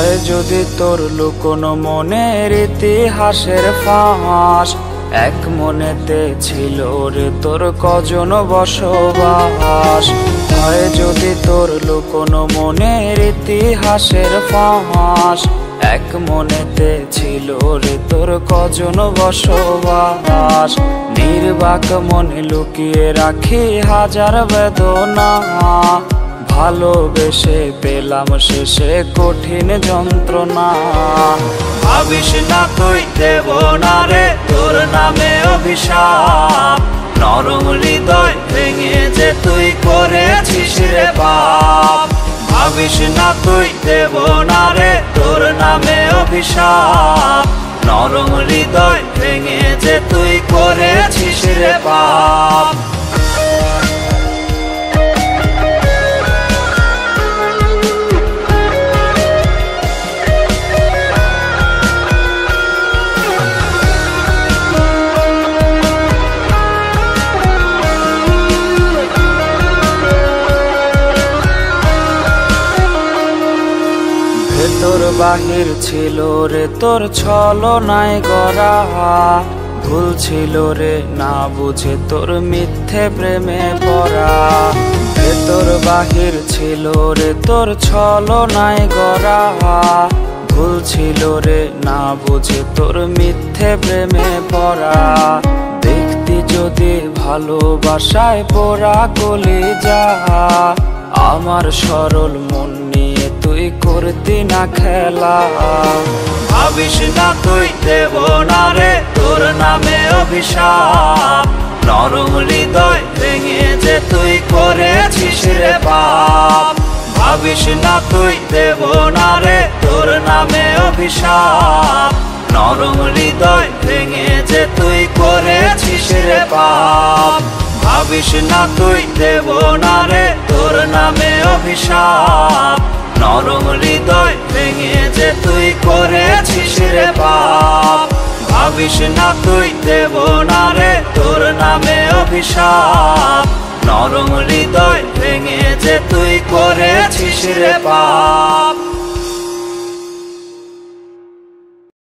হয় যদি তোর লুকোনো মনের ইতিহাসের ফাঁস, এক মনেতে ছিল রে তোর কজন বসবাস। হয় যদি তোর লুকোনো মনের ইতিহাসের ফাঁস, এক মনেতে ছিল রে তোর কজন বসবাস। নির্বাক মনে লুকিয়ে রাখি হাজার বেদনা, ভালোবেসে পেলাম শেষে কঠিন যন্ত্রণা। ভাবিস না তুই দেব না রে তোর নামে অভিশাপ, নরম হৃদয় ভেঙে যে তুই করেছিস রে পাপ। ভাবিস না তুই দেব না রে তোর নামে অভিশাপ, নরম হৃদয় ভেঙে যে তুই করেছিস রে পাপ। ভেতর বাহির ছিল রে তোর ছলনায় গড়া, ভুল ছিল রে না বুঝে তোর মিথ্যে প্রেমে পড়া। ভেতর বাহির ছিল রে তোর ছলনায় গড়া, ভুল ছিল রে না বুঝে তোর মিথ্যে প্রেমে পড়া। দেখতি যদি ভালোবাসায় পোড়া কলিজা, আমার সরল মন নিয়ে তুই করতি না খেলা। ভাবিস না তুই দেব না রে তোর নামে অভিশাপ, নরম হৃদয় ভেঙে যে তুই করেছিস রে পাপ। ভাবিস না তুই দেব না রে তোর নামে অভিশাপ, নরম হৃদয় ভেঙে যে তুই করেছিস রে পাপ। ভাবিস না তুই দেব না রে তোর নামে অভিশাপ, নরম হৃদয় ভেঙে যে তুই করেছিস রে পাপ। ভাবিস না তুই দেব না রে তোর নামে অভিশাপ, নরম হৃদয় ভেঙে যে তুই করেছিস রে পাপ।